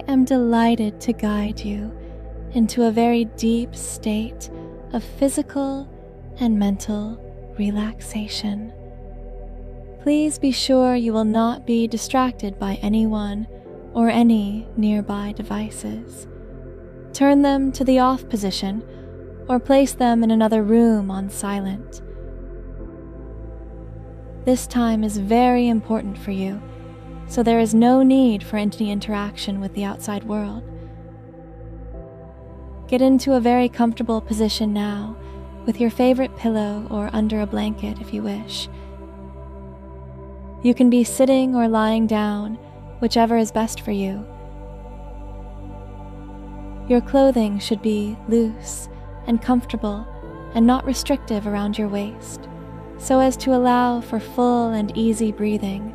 am delighted to guide you into a very deep state of physical and mental relaxation. Please be sure you will not be distracted by anyone or any nearby devices. Turn them to the off position or place them in another room on silent. This time is very important for you, so there is no need for any interaction with the outside world. Get into a very comfortable position now, with your favorite pillow or under a blanket if you wish. You can be sitting or lying down, whichever is best for you. Your clothing should be loose and comfortable and not restrictive around your waist, so as to allow for full and easy breathing.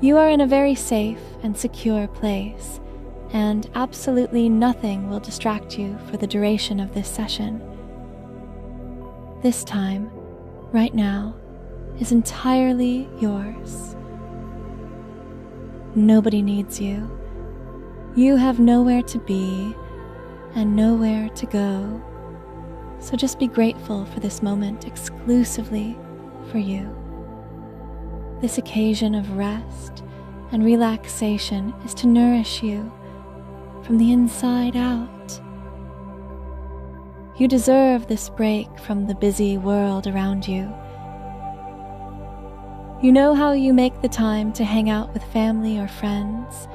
You are in a very safe and secure place, and absolutely nothing will distract you for the duration of this session. This time, right now, is entirely yours. Nobody needs you. You have nowhere to be and nowhere to go, so just be grateful for this moment exclusively for you. This occasion of rest and relaxation is to nourish you from the inside out. You deserve this break from the busy world around you. You know how you make the time to hang out with family or friends?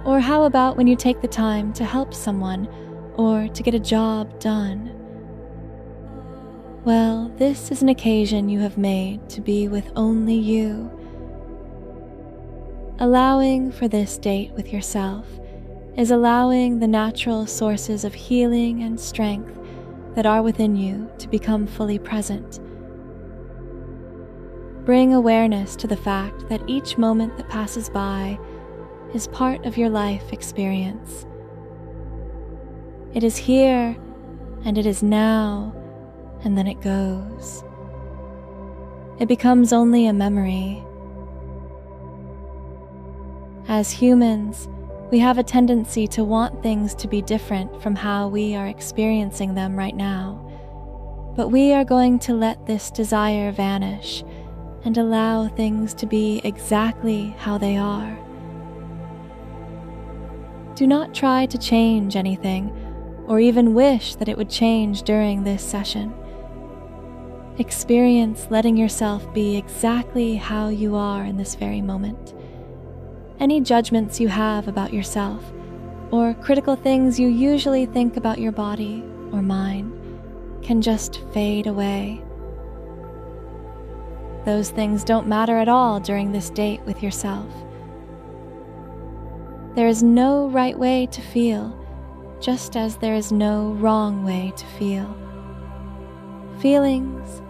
Or how about when you take the time to help someone or to get a job done? Well, this is an occasion you have made to be with only you. Allowing for this date with yourself is allowing the natural sources of healing and strength that are within you to become fully present. Bring awareness to the fact that each moment that passes by is part of your life experience. It is here, and it is now, and then it goes. It becomes only a memory. As humans, we have a tendency to want things to be different from how we are experiencing them right now, but we are going to let this desire vanish and allow things to be exactly how they are. Do not try to change anything, or even wish that it would change during this session. Experience letting yourself be exactly how you are in this very moment. Any judgments you have about yourself, or critical things you usually think about your body or mind, can just fade away. Those things don't matter at all during this date with yourself. There is no right way to feel, just as there is no wrong way to feel. Feelings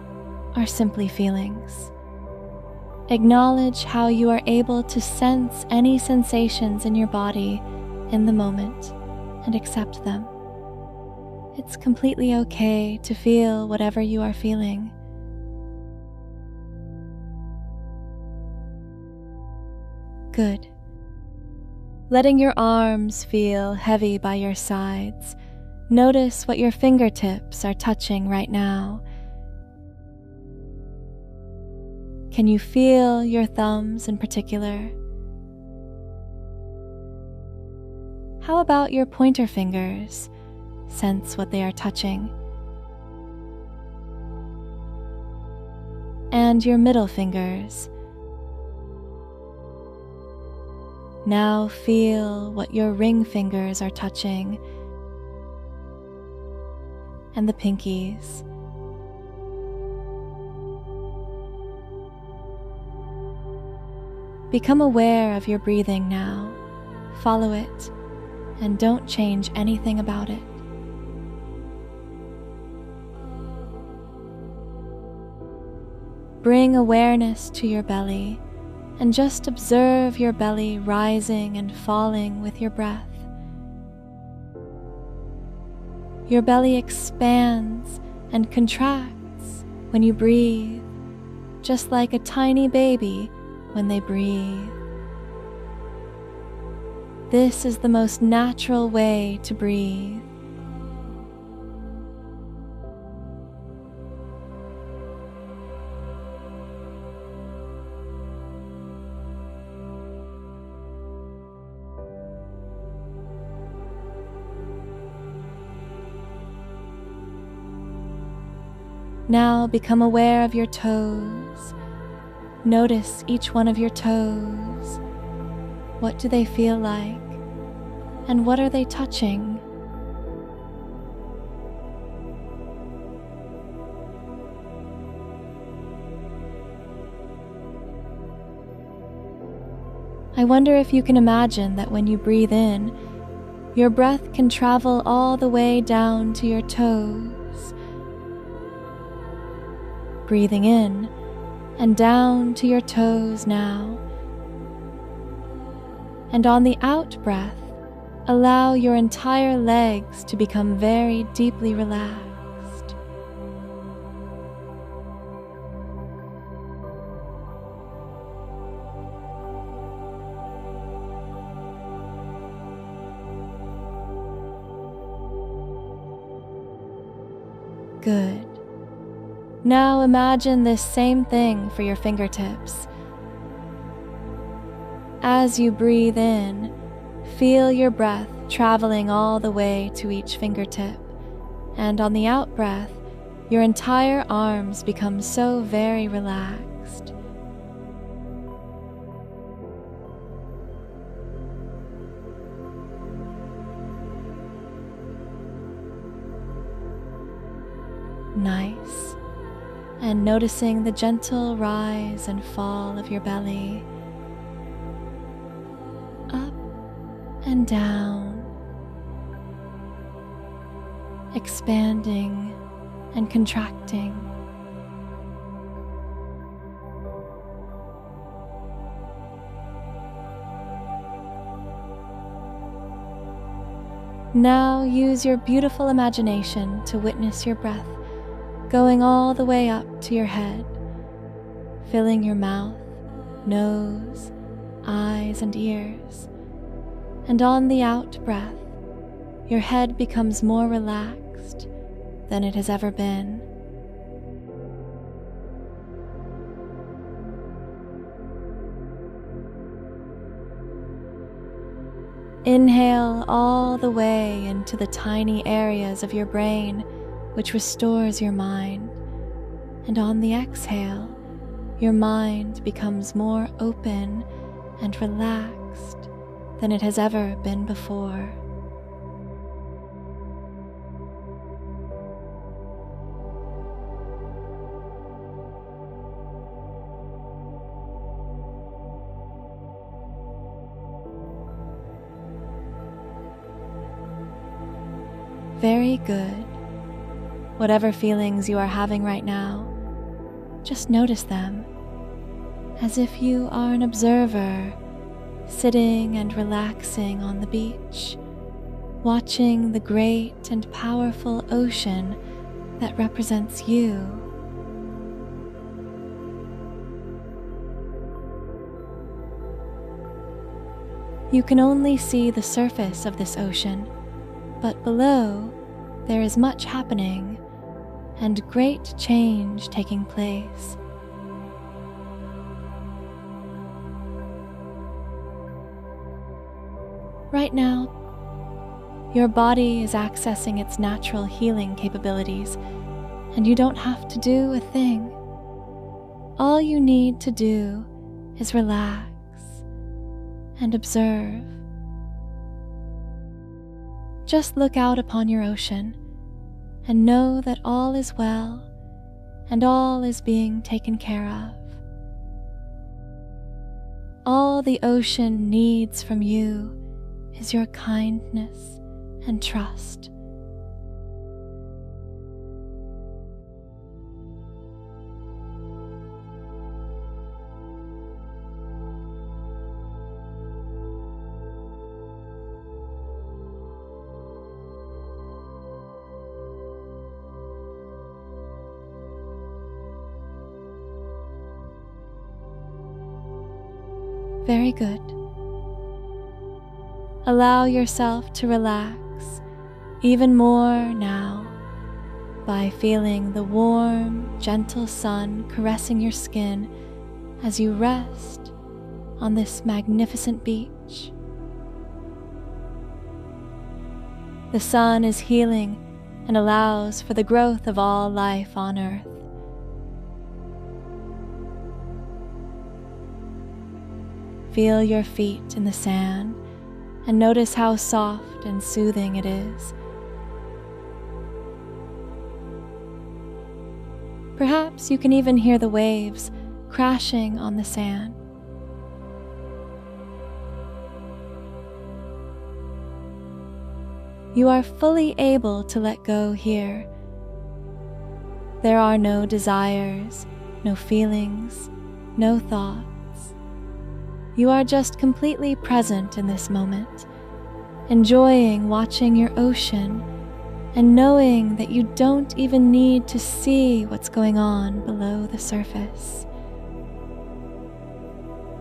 are simply feelings. Acknowledge how you are able to sense any sensations in your body in the moment and accept them. It's completely okay to feel whatever you are feeling. Good. Letting your arms feel heavy by your sides, notice what your fingertips are touching right now. Can you feel your thumbs in particular? How about your pointer fingers? Sense what they are touching. And your middle fingers. Now feel what your ring fingers are touching, and the pinkies. Become aware of your breathing now. Follow it, and don't change anything about it. Bring awareness to your belly, and just observe your belly rising and falling with your breath. Your belly expands and contracts when you breathe, just like a tiny baby when they breathe. This is the most natural way to breathe. Now become aware of your toes. Notice each one of your toes. What do they feel like? And what are they touching? I wonder if you can imagine that when you breathe in, your breath can travel all the way down to your toes. Breathing in and down to your toes now. And on the out breath, allow your entire legs to become very deeply relaxed. Good. Now imagine this same thing for your fingertips. As you breathe in, feel your breath traveling all the way to each fingertip, and on the out breath, your entire arms become so very relaxed. Nice. And noticing the gentle rise and fall of your belly, up and down, expanding and contracting. Now use your beautiful imagination to witness your breath going all the way up to your head, filling your mouth, nose, eyes, and ears. And on the out breath, your head becomes more relaxed than it has ever been. Inhale all the way into the tiny areas of your brain which restores your mind, and on the exhale, your mind becomes more open and relaxed than it has ever been before. Very good. Whatever feelings you are having right now, just notice them, as if you are an observer, sitting and relaxing on the beach, watching the great and powerful ocean that represents you. You can only see the surface of this ocean, but below there is much happening and great change taking place. Right now, your body is accessing its natural healing capabilities, and you don't have to do a thing. All you need to do is relax and observe. Just look out upon your ocean and know that all is well and all is being taken care of. All the ocean needs from you is your kindness and trust. Very good. allow yourself to relax even more now by feeling the warm, gentle sun caressing your skin as you rest on this magnificent beach. The sun is healing and allows for the growth of all life on Earth. Feel your feet in the sand and notice how soft and soothing it is. Perhaps you can even hear the waves crashing on the sand. You are fully able to let go here. There are no desires, no feelings, no thoughts. You are just completely present in this moment, enjoying watching your ocean and knowing that you don't even need to see what's going on below the surface.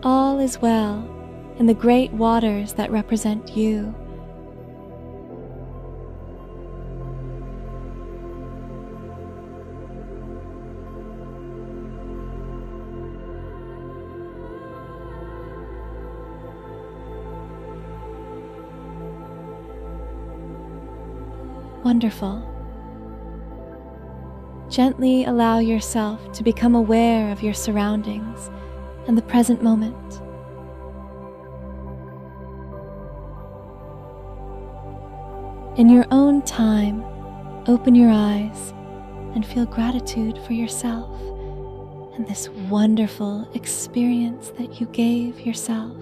All is well in the great waters that represent you. Wonderful. Gently allow yourself to become aware of your surroundings and the present moment. In your own time, open your eyes and feel gratitude for yourself and this wonderful experience that you gave yourself.